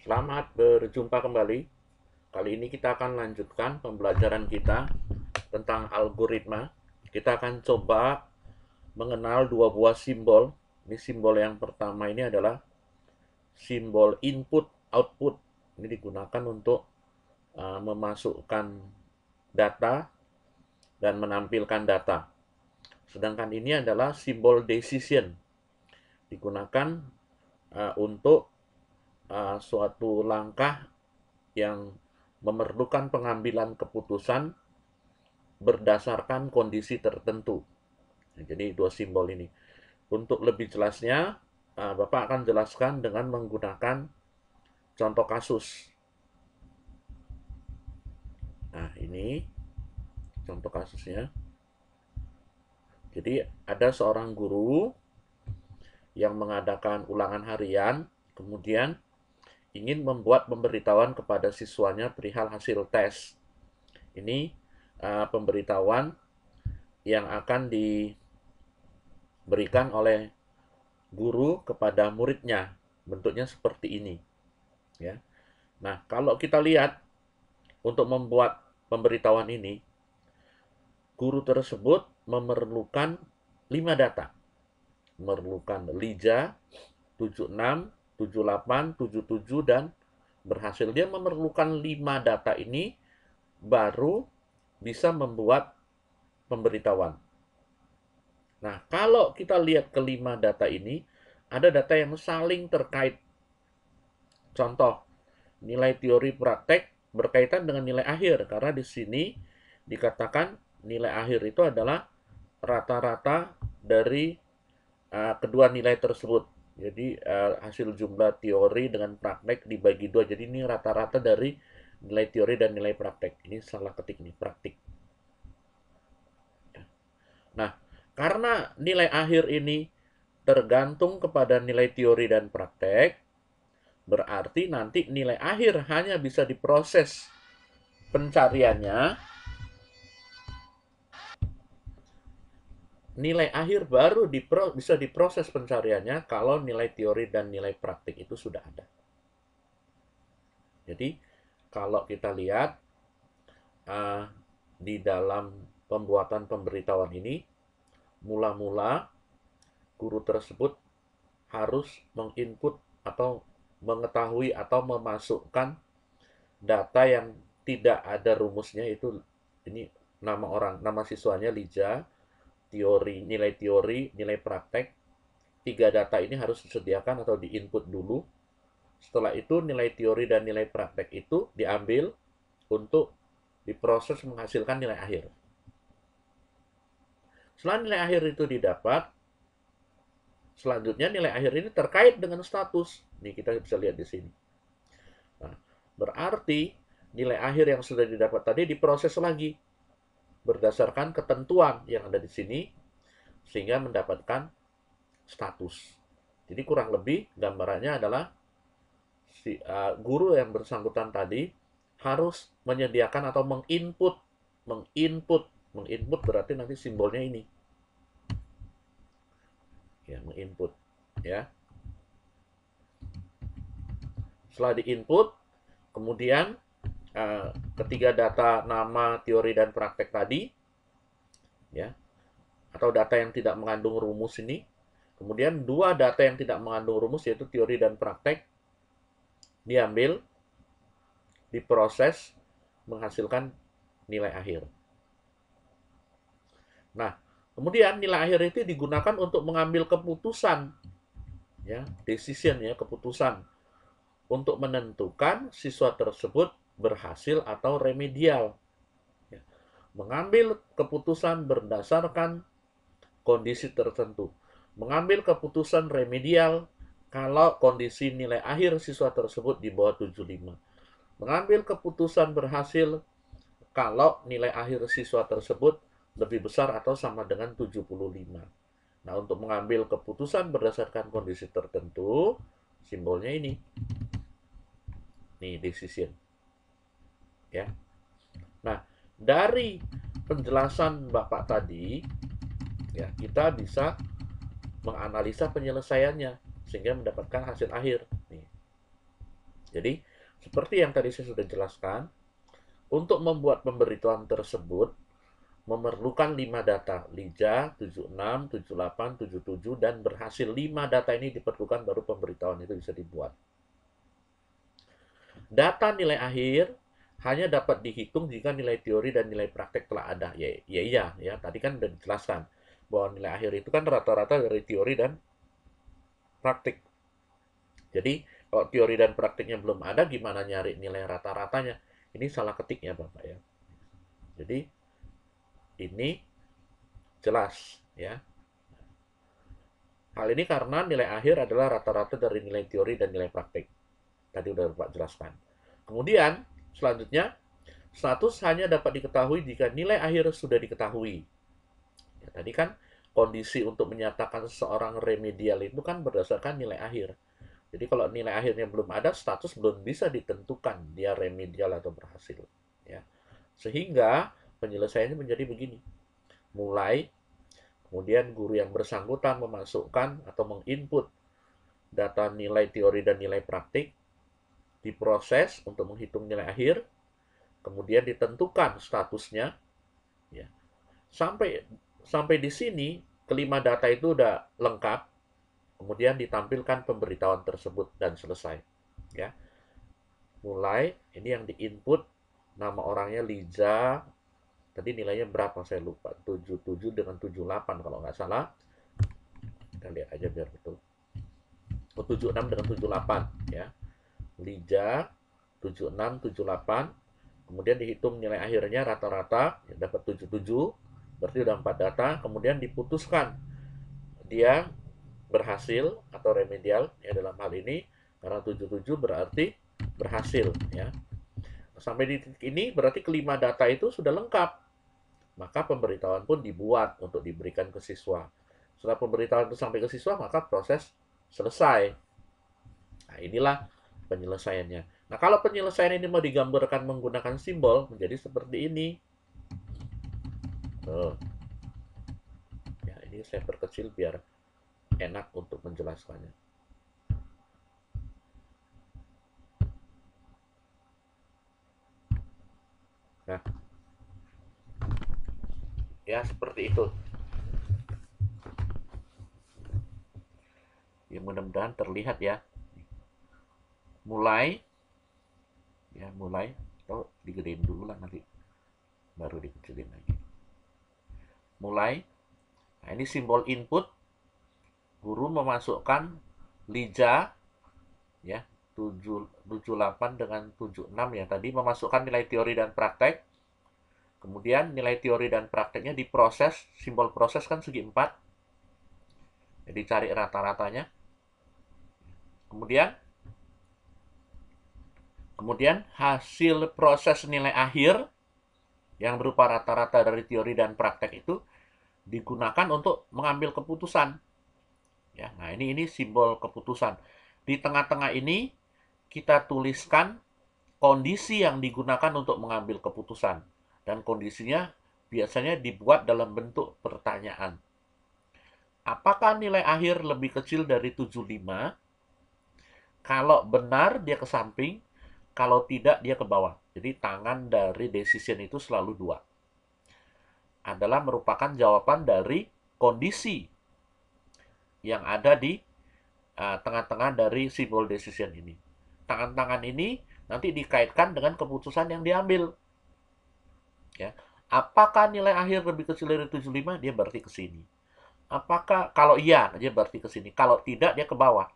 Selamat berjumpa kembali. Kali ini kita akan lanjutkan pembelajaran kita tentang algoritma. Kita akan coba mengenal dua buah simbol. Ini simbol yang pertama ini adalah simbol input output. Ini digunakan untuk memasukkan data dan menampilkan data. Sedangkan ini adalah simbol decision. Digunakan untuk suatu langkah yang memerlukan pengambilan keputusan berdasarkan kondisi tertentu. Nah, jadi dua simbol ini. Untuk lebih jelasnya, Bapak akan jelaskan dengan menggunakan contoh kasus. Nah, ini contoh kasusnya. Jadi ada seorang guru yang mengadakan ulangan harian, kemudian ingin membuat pemberitahuan kepada siswanya perihal hasil tes. Ini pemberitahuan yang akan diberikan oleh guru kepada muridnya. Bentuknya seperti ini. Ya. Nah, kalau kita lihat untuk membuat pemberitahuan ini, guru tersebut memerlukan 5 data. Memerlukan lija, 76, 78, 77, dan berhasil. Dia memerlukan 5 data ini baru bisa membuat pemberitahuan. Nah, kalau kita lihat kelima data ini, ada data yang saling terkait. Contoh, nilai teori praktek berkaitan dengan nilai akhir, karena di sini dikatakan nilai akhir itu adalah rata-rata dari kedua nilai tersebut. Jadi hasil jumlah teori dengan praktek dibagi dua. Jadi ini rata-rata dari nilai teori dan nilai praktek. Ini salah ketik nih, praktik. Nah, karena nilai akhir ini tergantung kepada nilai teori dan praktek, berarti nanti nilai akhir hanya bisa diproses pencariannya. Nilai akhir baru bisa diproses pencariannya kalau nilai teori dan nilai praktik itu sudah ada. Jadi, kalau kita lihat di dalam pembuatan pemberitahuan ini, mula-mula guru tersebut harus menginput atau mengetahui atau memasukkan data yang tidak ada rumusnya. Itu ini nama orang, nama siswanya Lija, nilai teori, nilai praktek. 3 data ini harus disediakan atau diinput dulu. Setelah itu nilai teori dan nilai praktek itu diambil untuk diproses menghasilkan nilai akhir. Setelah nilai akhir itu didapat, selanjutnya nilai akhir ini terkait dengan status. Nih kita bisa lihat di sini. Nah, berarti nilai akhir yang sudah didapat tadi diproses lagi berdasarkan ketentuan yang ada di sini sehingga mendapatkan status. Jadi kurang lebih gambarannya adalah guru yang bersangkutan tadi harus menyediakan atau menginput berarti nanti simbolnya ini. Ya, menginput ya. Setelah diinput, kemudian ketiga data nama, teori, dan praktek tadi, ya, atau data yang tidak mengandung rumus ini, kemudian dua data yang tidak mengandung rumus yaitu teori dan praktek diambil, diproses, menghasilkan nilai akhir. Nah, kemudian nilai akhir itu digunakan untuk mengambil keputusan, ya, decision ya, keputusan untuk menentukan siswa tersebut berhasil atau remedial. Ya. Mengambil keputusan berdasarkan kondisi tertentu. Mengambil keputusan remedial kalau kondisi nilai akhir siswa tersebut di bawah 75. Mengambil keputusan berhasil kalau nilai akhir siswa tersebut lebih besar atau sama dengan 75. Nah, untuk mengambil keputusan berdasarkan kondisi tertentu, simbolnya ini. Nih, decision. Ya. Nah, dari penjelasan Bapak tadi, ya, kita bisa menganalisa penyelesaiannya sehingga mendapatkan hasil akhir. Nih. Jadi, seperti yang tadi saya sudah jelaskan, untuk membuat pemberitahuan tersebut memerlukan 5 data, LIJA, 76, 78, 77, dan berhasil 5 data ini diperlukan baru pemberitahuan itu bisa dibuat. Data nilai akhir hanya dapat dihitung jika nilai teori dan nilai praktek telah ada. Ya, tadi kan sudah dijelaskan bahwa nilai akhir itu kan rata-rata dari teori dan praktik. Jadi, kalau teori dan praktiknya belum ada, gimana nyari nilai rata-ratanya? Ini salah ketik ya, Bapak ya. Jadi, ini jelas ya. Hal ini karena nilai akhir adalah rata-rata dari nilai teori dan nilai praktik. Tadi udah Bapak jelaskan. Kemudian, selanjutnya, status hanya dapat diketahui jika nilai akhir sudah diketahui. Ya, tadi kan kondisi untuk menyatakan seseorang remedial itu kan berdasarkan nilai akhir. Jadi kalau nilai akhirnya belum ada, status belum bisa ditentukan dia remedial atau berhasil. Ya. Sehingga penyelesaiannya menjadi begini. Mulai, kemudian guru yang bersangkutan memasukkan atau menginput data nilai teori dan nilai praktik, diproses untuk menghitung nilai akhir, kemudian ditentukan statusnya. Ya. Sampai di sini, kelima data itu udah lengkap, kemudian ditampilkan pemberitahuan tersebut dan selesai. Ya. Mulai, ini yang diinput, nama orangnya Liza, tadi nilainya berapa saya lupa, 77 dengan 78 kalau nggak salah. Kita lihat aja biar betul. 76 dengan 78 ya. Liza 76 78, kemudian dihitung nilai akhirnya rata-rata ya, dapat 77, berarti udah 4 data, kemudian diputuskan dia berhasil atau remedial ya dalam hal ini, karena 77 berarti berhasil ya. Sampai di titik ini berarti kelima data itu sudah lengkap. Maka pemberitahuan pun dibuat untuk diberikan ke siswa. Setelah pemberitahuan itu sampai ke siswa, maka proses selesai. Nah, inilah penyelesaiannya. Nah, kalau penyelesaian ini mau digambarkan menggunakan simbol, menjadi seperti ini. Tuh. Ya, ini saya perkecil biar enak untuk menjelaskannya. Nah, ya seperti itu. Ya, mudah-mudahan terlihat ya. Mulai, atau digedein dulu lah nanti, baru dikecilin lagi. Mulai, nah ini simbol input, guru memasukkan Liza, ya, 78 dengan 76 ya, tadi memasukkan nilai teori dan praktek, kemudian nilai teori dan prakteknya diproses, simbol proses kan segi 4, jadi cari rata-ratanya, kemudian hasil proses nilai akhir yang berupa rata-rata dari teori dan praktek itu digunakan untuk mengambil keputusan. Ya, nah ini simbol keputusan. Di tengah-tengah ini kita tuliskan kondisi yang digunakan untuk mengambil keputusan, dan kondisinya biasanya dibuat dalam bentuk pertanyaan. Apakah nilai akhir lebih kecil dari 75? Kalau benar dia ke samping, kalau tidak dia ke bawah. Jadi tangan dari decision itu selalu 2. Adalah merupakan jawaban dari kondisi yang ada di tengah-tengah dari simbol decision ini. Tangan-tangan ini nanti dikaitkan dengan keputusan yang diambil. Ya. Apakah nilai akhir lebih kecil dari 75? Dia berarti ke sini. Apakah kalau iya, dia berarti ke sini. Kalau tidak, dia ke bawah.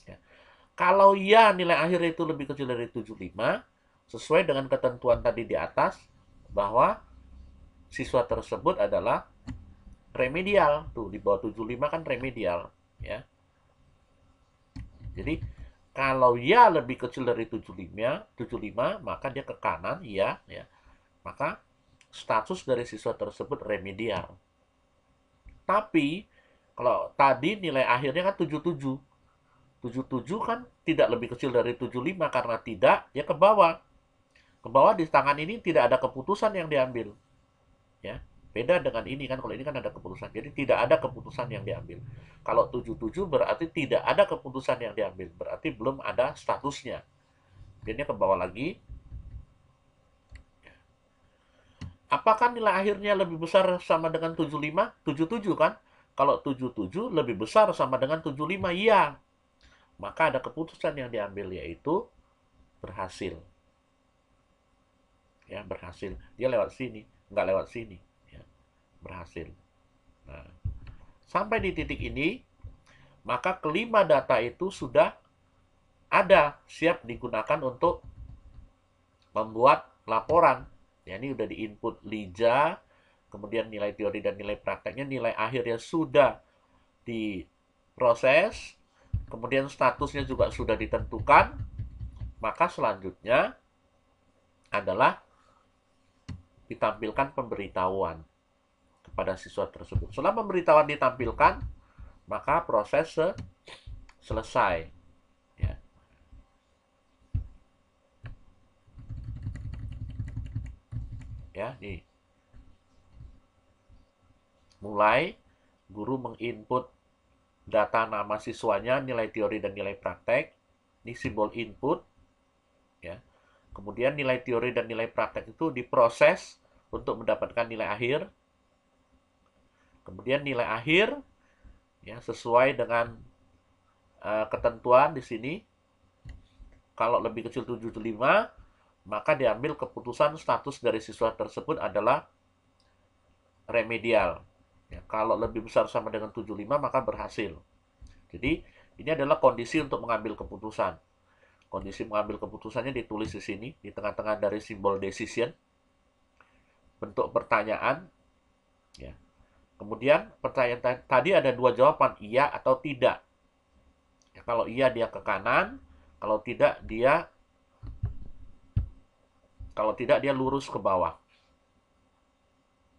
Ya. Kalau iya nilai akhir itu lebih kecil dari 75, sesuai dengan ketentuan tadi di atas, bahwa siswa tersebut adalah remedial. Tuh, di bawah 75 kan remedial. Ya. Jadi, kalau ya lebih kecil dari 75, maka dia ke kanan, ya. Maka status dari siswa tersebut remedial. Tapi, kalau tadi nilai akhirnya kan 77. 77 kan tidak lebih kecil dari 75, karena tidak, ya ke bawah. Ke bawah di tangan ini tidak ada keputusan yang diambil. Ya. Beda dengan ini kan, kalau ini kan ada keputusan. Jadi tidak ada keputusan yang diambil. Kalau 77 berarti tidak ada keputusan yang diambil. Berarti belum ada statusnya. Kemudian ke bawah lagi. Apakah nilai akhirnya lebih besar sama dengan 75? 77 kan? Kalau 77 lebih besar sama dengan 75, iya. Maka ada keputusan yang diambil, yaitu berhasil. Ya, berhasil. Dia lewat sini, nggak lewat sini. Ya, berhasil. Nah, sampai di titik ini, maka kelima data itu sudah ada, siap digunakan untuk membuat laporan. Ya, ini udah di-input LIJA, kemudian nilai teori dan nilai prakteknya, nilai akhirnya sudah diproses, kemudian statusnya juga sudah ditentukan, maka selanjutnya adalah ditampilkan pemberitahuan kepada siswa tersebut. Setelah pemberitahuan ditampilkan, maka proses selesai. Ya. Ya, nih. Mulai guru menginput data nama siswanya, nilai teori dan nilai praktek. Ini simbol input. Ya. Kemudian nilai teori dan nilai praktek itu diproses untuk mendapatkan nilai akhir. Kemudian nilai akhir ya sesuai dengan ketentuan di sini. Kalau lebih kecil 75, maka diambil keputusan status dari siswa tersebut adalah remedial. Ya, kalau lebih besar sama dengan 75, maka berhasil. Jadi, ini adalah kondisi untuk mengambil keputusan. Kondisi mengambil keputusannya ditulis di sini, di tengah-tengah dari simbol decision. Bentuk pertanyaan. Ya. Kemudian, pertanyaan tadi ada dua jawaban, iya atau tidak. Ya, kalau iya dia ke kanan, kalau tidak dia lurus ke bawah.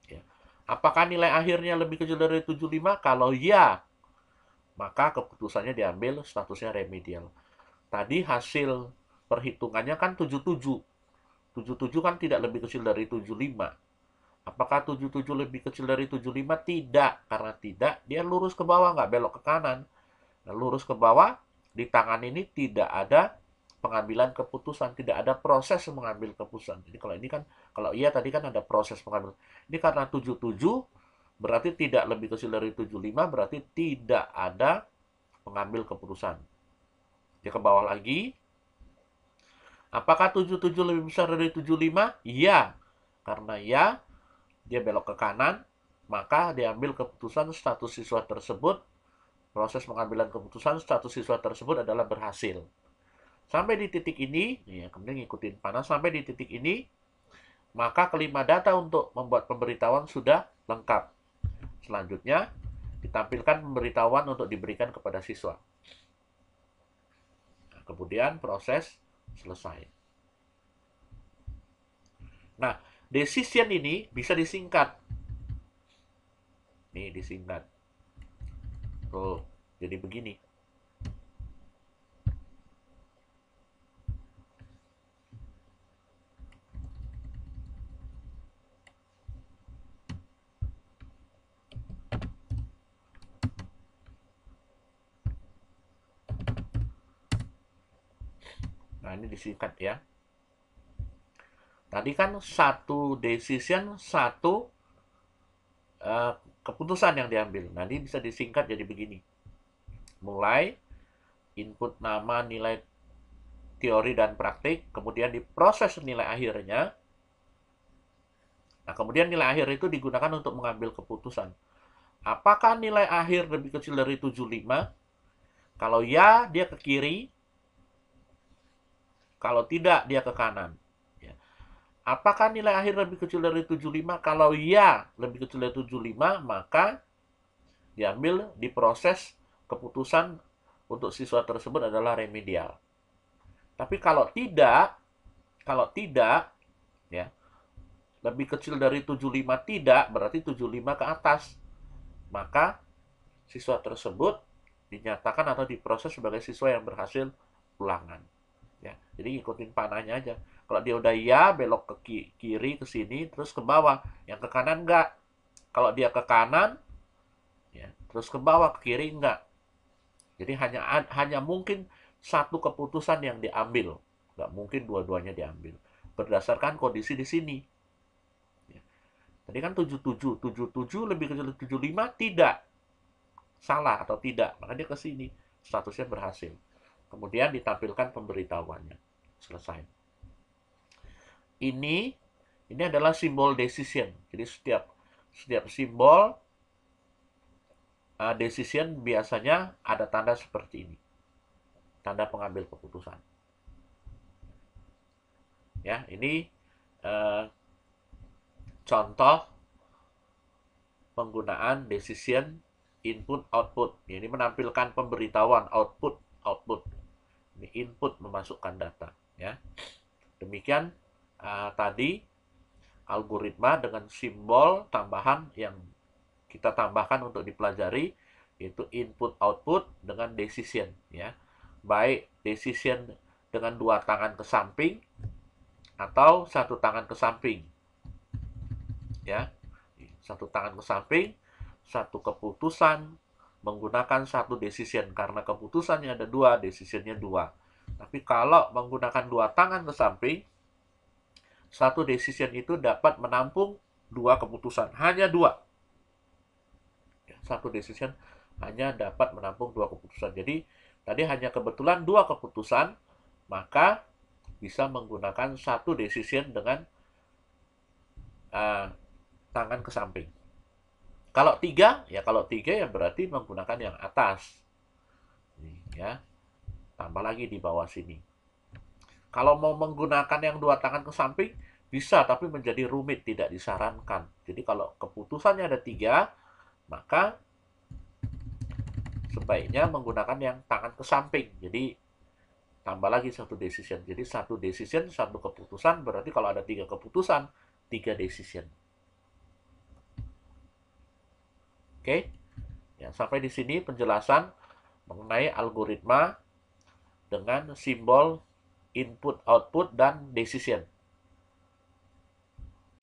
Ya. Apakah nilai akhirnya lebih kecil dari 75? Kalau iya, maka keputusannya diambil statusnya remedial. Tadi hasil perhitungannya kan 77. 77 kan tidak lebih kecil dari 75. Apakah 77 lebih kecil dari 75? Tidak. Karena tidak, dia lurus ke bawah, nggak belok ke kanan. Nah, lurus ke bawah, di tangan ini tidak ada pengambilan keputusan, tidak ada proses mengambil keputusan. Jadi kalau ini kan, kalau iya tadi kan ada proses mengambil. Ini karena 77, berarti tidak lebih kecil dari 75, berarti tidak ada pengambil keputusan. Dia ke bawah lagi. Apakah 77 lebih besar dari 75? Iya. Karena ya, dia belok ke kanan, maka diambil keputusan status siswa tersebut, proses pengambilan keputusan status siswa tersebut adalah berhasil. Sampai di titik ini, ya, kemudian ngikutin panah, sampai di titik ini, maka kelima data untuk membuat pemberitahuan sudah lengkap. Selanjutnya, ditampilkan pemberitahuan untuk diberikan kepada siswa. Nah, kemudian proses selesai. Nah, decision ini bisa disingkat. Nih, disingkat. Tuh, jadi begini. Nah, ini disingkat ya. Tadi kan satu decision, satu keputusan yang diambil. Nah, ini bisa disingkat jadi begini. Mulai input nama, nilai teori dan praktik, kemudian diproses nilai akhirnya. Nah, kemudian nilai akhir itu digunakan untuk mengambil keputusan. Apakah nilai akhir lebih kecil dari 75? Kalau ya, dia ke kiri. Kalau tidak, dia ke kanan. Ya. Apakah nilai akhir lebih kecil dari 75? Kalau ya, lebih kecil dari 75, maka diambil, diproses keputusan untuk siswa tersebut adalah remedial. Tapi kalau tidak, ya, lebih kecil dari 75 tidak, berarti 75 ke atas. Maka siswa tersebut dinyatakan atau diproses sebagai siswa yang berhasil ulangan. Ya, jadi ikutin panahnya aja. Kalau dia udah ya, belok ke kiri ke sini, terus ke bawah. Yang ke kanan enggak. Kalau dia ke kanan, ya, terus ke bawah, ke kiri enggak. Jadi hanya mungkin satu keputusan yang diambil Nggak mungkin dua-duanya diambil. Berdasarkan kondisi di sini. Ya. Tadi kan 77. 77 lebih kecil dari 75 tidak. Salah atau tidak. Maka dia ke sini. Statusnya berhasil. Kemudian ditampilkan pemberitahuannya. Selesai. Ini adalah simbol decision. Jadi setiap simbol decision biasanya ada tanda seperti ini. Tanda pengambil keputusan. Ya, ini contoh penggunaan decision input output. Ini menampilkan pemberitahuan output. Ini input memasukkan data. Ya, demikian tadi algoritma dengan simbol tambahan yang kita tambahkan untuk dipelajari, yaitu input output dengan decision. Ya, baik decision dengan dua tangan ke samping atau satu tangan ke samping. Ya, satu tangan ke samping, satu keputusan menggunakan satu decision, karena keputusannya ada dua, decisionnya dua. Tapi kalau menggunakan dua tangan ke samping, satu decision itu dapat menampung dua keputusan, hanya dua. Satu decision hanya dapat menampung dua keputusan. Jadi tadi hanya kebetulan dua keputusan, maka bisa menggunakan satu decision dengan tangan ke samping. Kalau tiga ya berarti menggunakan yang atas. Ya, tambah lagi di bawah sini. Kalau mau menggunakan yang dua tangan ke samping, bisa, tapi menjadi rumit, tidak disarankan. Jadi kalau keputusannya ada tiga, maka sebaiknya menggunakan yang tangan ke samping. Jadi tambah lagi satu decision. Jadi satu decision, satu keputusan, berarti kalau ada tiga keputusan, tiga decision. Oke? Ya, sampai di sini penjelasan mengenai algoritma dengan simbol input, output, dan decision.